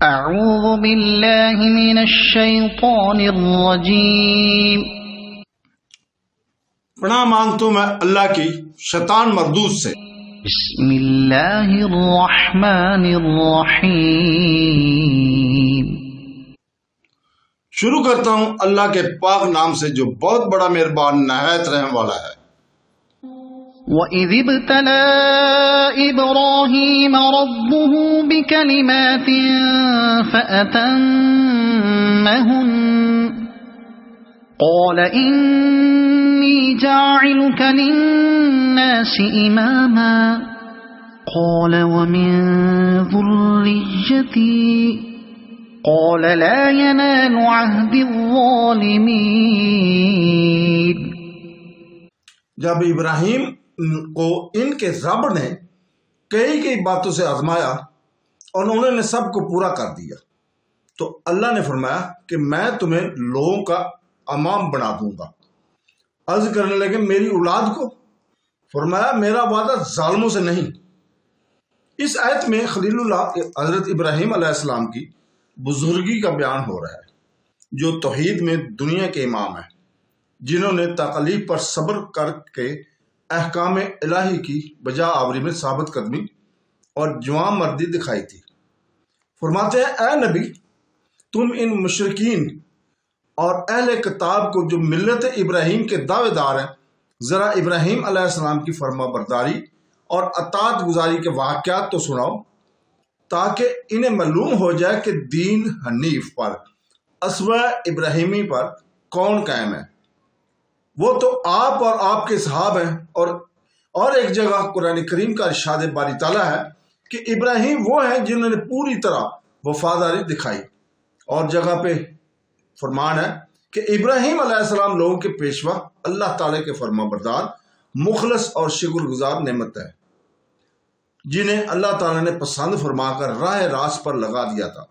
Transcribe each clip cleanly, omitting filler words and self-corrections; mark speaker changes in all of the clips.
Speaker 1: اعوذ باللہ من الشیطان الرجیم۔
Speaker 2: پناہ مانگتا ہوں میں اللہ کی شیطان مردود سے۔
Speaker 1: بسم اللہ الرحمن الرحیم۔
Speaker 2: شروع کرتا ہوں اللہ کے پاک نام سے جو بہت بڑا مہربان نہایت رحم والا ہے۔
Speaker 1: وَإِذِ ابْتَلَىٰ إِبْرَاهِيمَ رَبُّهُ بِكَلِمَاتٍ فَأَتَمَّهُنَّ قَالَ إِنِّي جَاعِلُكَ لِلنَّاسِ إِمَامًا قَالَ وَمِن ذُرِّيَّتِي قَالَ لَا يَنَالُ عَهْدِ الظَّالِمِينَ۔
Speaker 2: جب ابراہیم کو ان کے رب نے کئی باتوں سے آزمایا اور انہوں نے سب کو پورا کر دیا تو اللہ نے فرمایا کہ میں تمہیں لوگوں کا امام بنا دوں گا۔ عرض کرنے لگے میری اولاد کو؟ فرمایا میرا وعدہ ظالموں سے نہیں۔ اس آیت میں خلیل اللہ حضرت ابراہیم علیہ السلام کی بزرگی کا بیان ہو رہا ہے، جو توحید میں دنیا کے امام ہیں، جنہوں نے تکالیف پر صبر کر کے احکام الہی کی بجا آوری میں ثابت قدمی اور جوان مردی دکھائی تھی۔ فرماتے ہیں اے نبی، تم ان مشرکین اور اہل کتاب کو جو ملت ابراہیم کے دعوے دار ہیں، ذرا ابراہیم علیہ السلام کی فرما برداری اور اطاعت گزاری کے واقعات تو سناؤ، تاکہ انہیں معلوم ہو جائے کہ دین حنیف پر، اسوہ ابراہیمی پر کون قائم ہے۔ وہ تو آپ اور آپ کے صحاب ہیں۔ اور ایک جگہ قرآن کریم کا ارشاد باری تعالیٰ ہے کہ ابراہیم وہ ہیں جنہوں نے پوری طرح وفاداری دکھائی، اور جگہ پہ فرمان ہے کہ ابراہیم علیہ السلام لوگوں کے پیشوا، اللہ تعالیٰ کے فرما بردار، مخلص اور شکر گزار نعمت ہے، جنہیں اللہ تعالیٰ نے پسند فرما کر راہ راست پر لگا دیا تھا،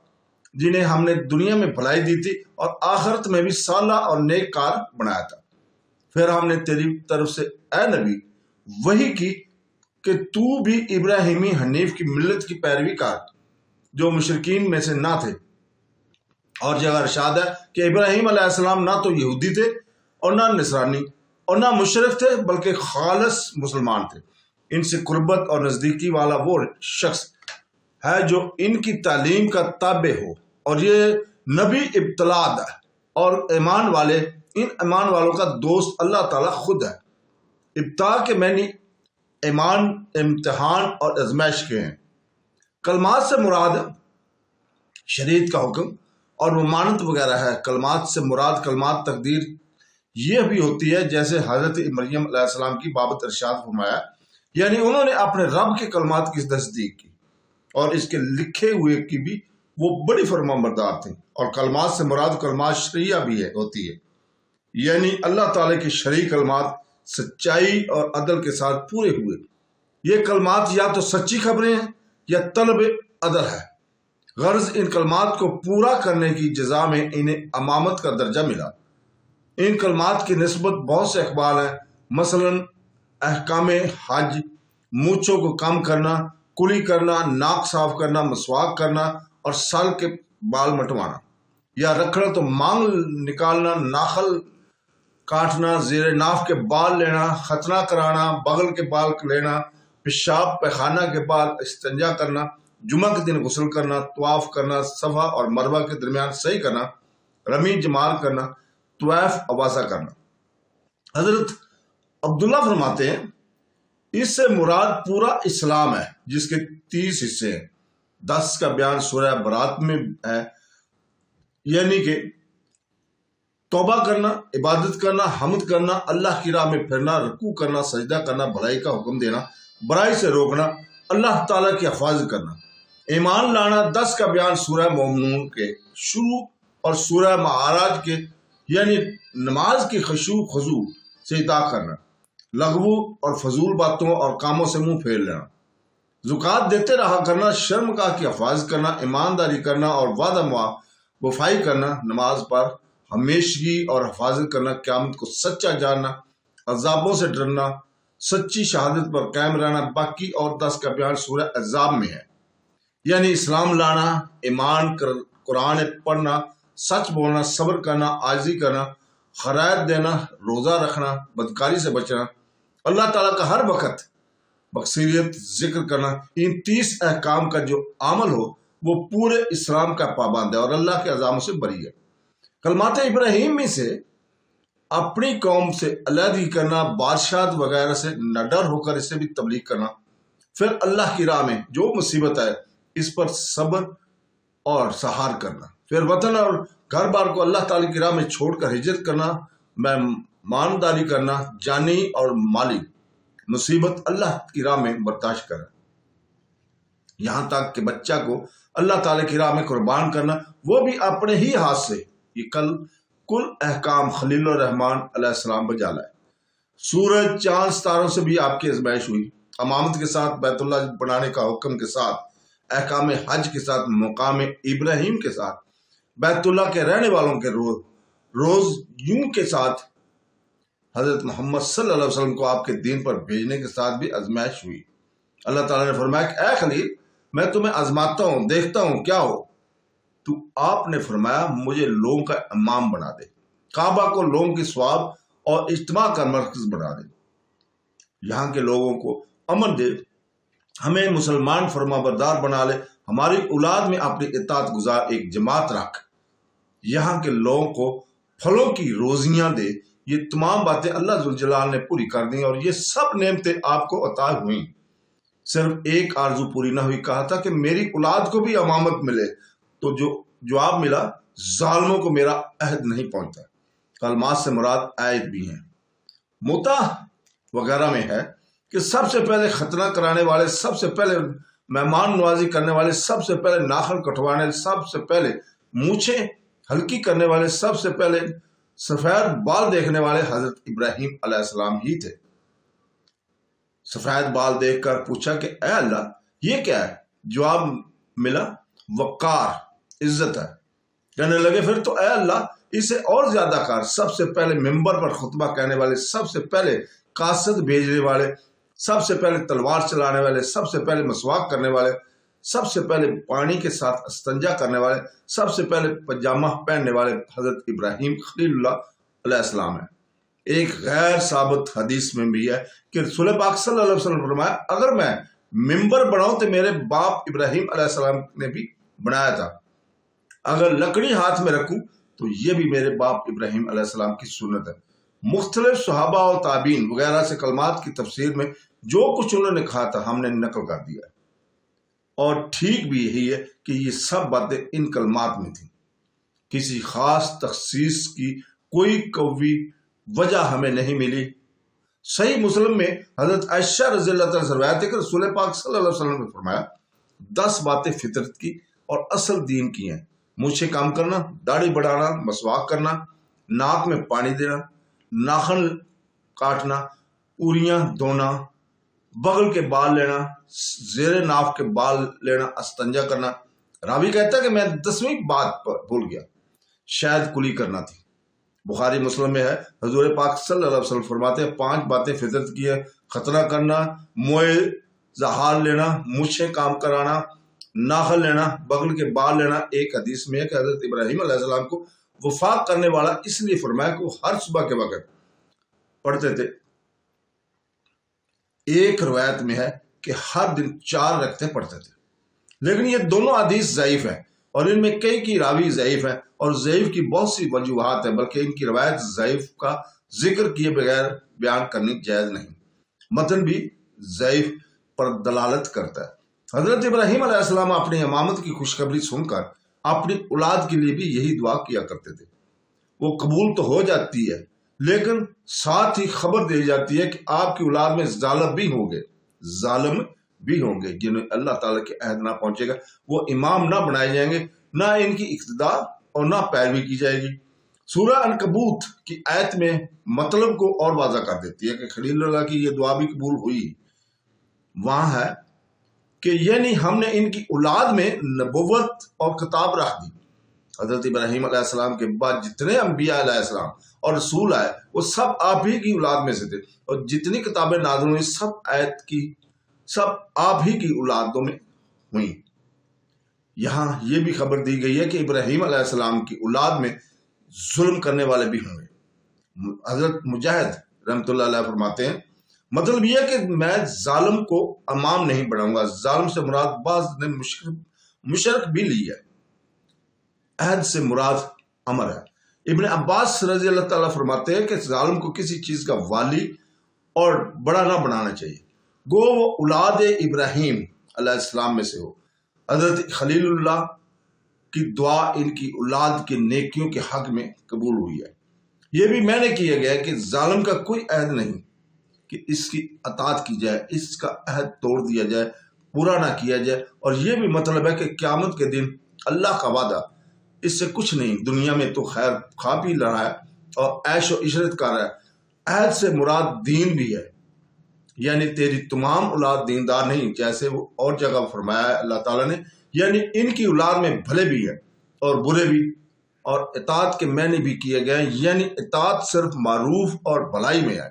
Speaker 2: جنہیں ہم نے دنیا میں بھلائی دی تھی اور آخرت میں بھی صالح اور نیک کار بنایا تھا۔ پھر ہم نے تیری طرف سے اے نبی وحی کی کہ تو بھی ابراہیمی حنیف کی ملت کی پیروی کر، جو مشرکین میں سے نہ تھے۔ اور جگہ ارشاد ہے کہ ابراہیم علیہ السلام نہ تو یہودی تھے اور نہ نصرانی اور نہ مشرک تھے، بلکہ خالص مسلمان تھے۔ ان سے قربت اور نزدیکی والا وہ شخص ہے جو ان کی تعلیم کا تابع ہو، اور یہ نبی ابتلاء ہے، اور ایمان والے ان ایمان والوں کا دوست اللہ تعالیٰ خود ہے۔ ابتلاء کے معنی ایمان، امتحان اور آزمائش کے ہیں۔ کلمات سے مراد شریعت کا حکم اور ممانعت وغیرہ ہے۔ کلمات سے مراد کلمات تقدیر یہ بھی ہوتی ہے، جیسے حضرت مریم علیہ السلام کی بابت ارشاد فرمایا، یعنی انہوں نے اپنے رب کے کلمات کی تصدیق کی اور اس کے لکھے ہوئے کی بھی وہ بڑی فرما بردار تھیں۔ اور کلمات سے مراد کلمات شرعیہ بھی ہوتی ہے، یعنی اللہ تعالیٰ کے شرعی کلمات سچائی اور عدل کے ساتھ پورے ہوئے۔ یہ کلمات یا تو سچی خبریں ہیں یا طلب عدل ہے۔ غرض ان کلمات کو پورا کرنے کی جزا میں انہیں امامت کا درجہ ملا۔ ان کلمات کی نسبت بہت سے اقبال ہیں، مثلا احکام حج، مونچھوں کو کم کرنا، کلی کرنا، ناک صاف کرنا، مسواک کرنا اور سال کے بال مٹوانا، یا رکھنا تو مانگ نکالنا، ناخل کاٹنا، زیر ناف کے بال لینا، ختنہ کرانا، بغل کے بال لینا، پیشاب پیخانہ کے بعد استنجا کرنا، جمعہ کے دن غسل کرنا، طواف کرنا، صفا اور مروہ کے درمیان صحیح کرنا، رمی جمال کرنا، طواف اواسا کرنا۔ حضرت عبداللہ فرماتے ہیں اس سے مراد پورا اسلام ہے، جس کے 30 حصے ہیں۔ 10 کا بیان سورہ برات میں ہے، یعنی کہ توبہ کرنا، عبادت کرنا، حمد کرنا، اللہ کی راہ میں پھرنا، رکوع کرنا، سجدہ کرنا، بھلائی کا حکم دینا، برائی سے روکنا، اللہ تعالیٰ کی حفاظت کرنا، ایمان لانا۔ 10 کا بیان سورہ مومنون کے شروع اور سورہ معراج کے، یعنی نماز کی خشوع خضوع سے اطاع کرنا، لغو اور فضول باتوں اور کاموں سے منہ پھیر لینا، زکوٰۃ دیتے رہا کرنا، شرمگاہ کی حفاظت کرنا، ایمانداری کرنا اور وعدہ وفائی کرنا، نماز پر ہمیشگی اور حفاظت کرنا، قیامت کو سچا جاننا، عذابوں سے ڈرنا، سچی شہادت پر قائم رہنا۔ باقی اور 10 کا بیان سورہ احزاب میں ہے۔ یعنی اسلام لانا، ایمان قرآن پڑھنا، سچ بولنا، صبر کرنا، عاجزی کرنا، خیرات دینا، روزہ رکھنا، بدکاری سے بچنا، اللہ تعالیٰ کا ہر وقت بصیرت ذکر کرنا، ان 30 احکام کا جو عمل ہو وہ پورے اسلام کا پابند ہے اور اللہ کے عذابوں سے بری ہے۔ کلمات ابراہیم میں سے اپنی قوم سے علیحدگی کرنا، بادشاہت وغیرہ سے نہ ڈر ہو کر اسے بھی تبلیغ کرنا، پھر اللہ کی راہ میں جو مصیبت ہے اس پر صبر اور سہار کرنا، پھر وطن اور گھر بار کو اللہ تعالی کی راہ میں چھوڑ کر ہجرت کرنا، مہمانداری کرنا، جانی اور مالی مصیبت اللہ کی راہ میں برداشت کرنا، یہاں تک کہ بچہ کو اللہ تعالی کی راہ میں قربان کرنا، وہ بھی اپنے ہی ہاتھ سے۔ یہ کل احکام خلیل الرحمن علیہ السلام بجا لائے۔ سورج، چاند، ستاروں سے بھی آپ کی آزمائش ہوئی، امامت کے ساتھ، بیت اللہ بنانے کا حکم کے ساتھ، احکام حج کے ساتھ، مقام ابراہیم کے ساتھ، بیت اللہ کے رہنے والوں کے روز یوں کے ساتھ، حضرت محمد صلی اللہ علیہ وسلم کو آپ کے دین پر بھیجنے کے ساتھ بھی آزمائش ہوئی۔ اللہ تعالیٰ نے فرمایا کہ اے خلیل، میں تمہیں آزماتا ہوں، دیکھتا ہوں کیا ہو تو۔ آپ نے فرمایا مجھے لوگوں کا امام بنا دے، کعبہ کو لوگوں کی ثواب اور اجتماع کا مرکز بنا دے، یہاں کے لوگوں کو امن دے، ہمیں مسلمان فرما بردار بنا لے، ہماری اولاد میں اپنی اطاعت گزار ایک جماعت رکھ، یہاں کے لوگوں کو پھلوں کی روزیاں دے۔ یہ تمام باتیں اللہ ذوالجلال نے پوری کر دیں اور یہ سب نعمتیں آپ کو عطا ہوئیں، صرف ایک آرزو پوری نہ ہوئی، کہا تھا کہ میری اولاد کو بھی امامت ملے، تو جو جواب ملا، ظالموں کو میرا عہد نہیں پہنچتا۔ کلمات سے مراد آیت بھی ہیں، متا وغیرہ میں ہے کہ سب سے پہلے ختنہ کرانے والے، سب سے پہلے مہمان نوازی کرنے والے، سب سے پہلے ناخن کٹوانے، سب سے پہلے مونچھیں ہلکی کرنے والے، سب سے پہلے سفید بال دیکھنے والے حضرت ابراہیم علیہ السلام ہی تھے۔ سفید بال دیکھ کر پوچھا کہ اے اللہ یہ کیا ہے؟ جواب ملا، وقار، عزت ہے۔ کہنے لگے پھر تو اے اللہ اسے اور زیادہ کر، سب سے پہلے ممبر پر خطبہ کہنے والے، سب سے پہلے قاصد بھیجنے والے، سب سے پہلے تلوار چلانے والے، سب سے پہلے مسواک کرنے والے، سب سے پہلے پانی کے ساتھ استنجا کرنے والے، سب سے پہلے پجامہ پہننے والے حضرت ابراہیم خلیل اللہ علیہ السلام ہے۔ ایک غیر ثابت حدیث میں بھی ہے کہ رسول پاک صلی اللہ علیہ وسلم نے فرمایا اگر میں ممبر بناؤں تو میرے باپ ابراہیم علیہ السلام نے بھی بنایا تھا، اگر لکڑی ہاتھ میں رکھوں تو یہ بھی میرے باپ ابراہیم علیہ السلام کی سنت ہے۔ مختلف صحابہ و تابعین وغیرہ سے کلمات کی تفسیر میں جو کچھ انہوں نے کہا تھا ہم نے نقل کر دیا ہے، اور ٹھیک بھی یہی ہے کہ یہ سب باتیں ان کلمات میں تھیں، کسی خاص تخصیص کی کوئی قوی وجہ ہمیں نہیں ملی۔ صحیح مسلم میں حضرت عائشہ رضی اللہ عنہ سے روایت ہے کہ رسول پاک صلی اللہ علیہ وسلم نے فرمایا 10 باتیں فطرت کی اور اصل دین کی ہیں، مونچھیں کام کرنا، داڑھی بڑھانا، مسواک کرنا، ناک میں پانی دینا، ناخن کاٹنا، اوریاں دھونا، بغل کے بال لینا، زیر ناف کے بال لینا، استنجا کرنا۔ راوی کہتا ہے کہ میں 10ویں بات پر بھول گیا، شاید کلی کرنا تھی۔ بخاری مسلم میں ہے حضور پاک صلی اللہ علیہ وسلم فرماتے ہیں 5 باتیں فطرت کی ہے، ختنہ کرنا، موئے زہار لینا، مونچھیں کام کرانا، ناخن لینا، بغل کے بال لینا۔ ایک حدیث میں ہے کہ حضرت ابراہیم علیہ السلام کو وفاق کرنے والا اس لیے فرمایا کہ وہ ہر صبح کے وقت پڑھتے تھے۔ ایک روایت میں ہے کہ ہر دن 4 رکعتیں پڑھتے تھے، لیکن یہ دونوں حدیث ضعیف ہیں اور ان میں کئی کی راوی ضعیف ہیں، اور ضعیف کی بہت سی وجوہات ہیں، بلکہ ان کی روایت ضعیف کا ذکر کیے بغیر بیان کرنی جائز نہیں۔ متن بھی ضعیف پر دلالت کرتا ہے۔ حضرت ابراہیم علیہ السلام اپنی امامت کی خوشخبری سن کر اپنی اولاد کے لیے بھی یہی دعا کیا کرتے تھے۔ وہ قبول تو ہو جاتی ہے لیکن ساتھ ہی خبر دی جاتی ہے کہ آپ کی اولاد میں ظالم بھی ہوں گے جنہیں اللہ تعالیٰ کے عہد نہ پہنچے گا، وہ امام نہ بنائے جائیں گے، نہ ان کی اقتداء اور نہ پیروی کی جائے گی۔ سورہ عنکبوت کی آیت میں مطلب کو اور واضح کر دیتی ہے کہ خلیل اللہ کی یہ دعا بھی قبول ہوئی۔ وہاں ہے کہ یعنی ہم نے ان کی اولاد میں نبوت اور خطاب رکھ دی۔ حضرت ابراہیم علیہ السلام کے بعد جتنے انبیاء علیہ السلام اور رسول آئے وہ سب آپ ہی کی اولاد میں سے تھے، اور جتنی کتابیں نازل ہوئی سب آپ ہی کی اولادوں میں ہوئیں۔ یہاں یہ بھی خبر دی گئی ہے کہ ابراہیم علیہ السلام کی اولاد میں ظلم کرنے والے بھی ہوں گے۔ حضرت مجاہد رحمۃ اللہ علیہ فرماتے ہیں مطلب یہ کہ میں ظالم کو امام نہیں بڑھاؤں گا۔ ظالم سے مراد بعض نے مشرک بھی لی ہے، عہد سے مراد امر ہے۔ ابن عباس رضی اللہ تعالیٰ فرماتے ہیں کہ ظالم کو کسی چیز کا والی اور بڑا نہ بنانا چاہیے، گو وہ اولاد ابراہیم علیہ السلام میں سے ہو۔ حضرت خلیل اللہ کی دعا ان کی اولاد کے نیکیوں کے حق میں قبول ہوئی ہے۔ یہ بھی میں نے کیا گیا کہ ظالم کا کوئی عہد نہیں کہ اس کی اطاعت کی جائے، اس کا عہد توڑ دیا جائے، پورا نہ کیا جائے۔ اور یہ بھی مطلب ہے کہ قیامت کے دن اللہ کا وعدہ اس سے کچھ نہیں، دنیا میں تو خیر کھا پی رہا ہے اور عیش و عشرت کر رہا ہے۔ عہد سے مراد دین بھی ہے، یعنی تیری تمام اولاد دیندار نہیں، جیسے وہ اور جگہ فرمایا ہے اللہ تعالیٰ نے، یعنی ان کی اولاد میں بھلے بھی ہے اور برے بھی، اور اطاعت کے معنی بھی کیے گئے ہیں، یعنی اطاعت صرف معروف اور بھلائی میں ہے،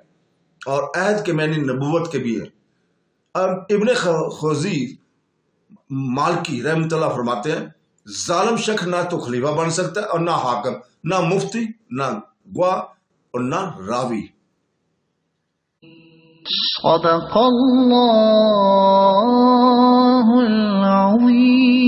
Speaker 2: اور عہد کے معنی نبوت کے بھی ہے۔ اب ابن خوزی مالکی رحمۃ اللہ فرماتے ہیں ظالم شخص نہ تو خلیفہ بن سکتا ہے اور نہ حاکم، نہ مفتی، نہ گواہ اور نہ راوی۔
Speaker 1: صدق اللہ العظیم۔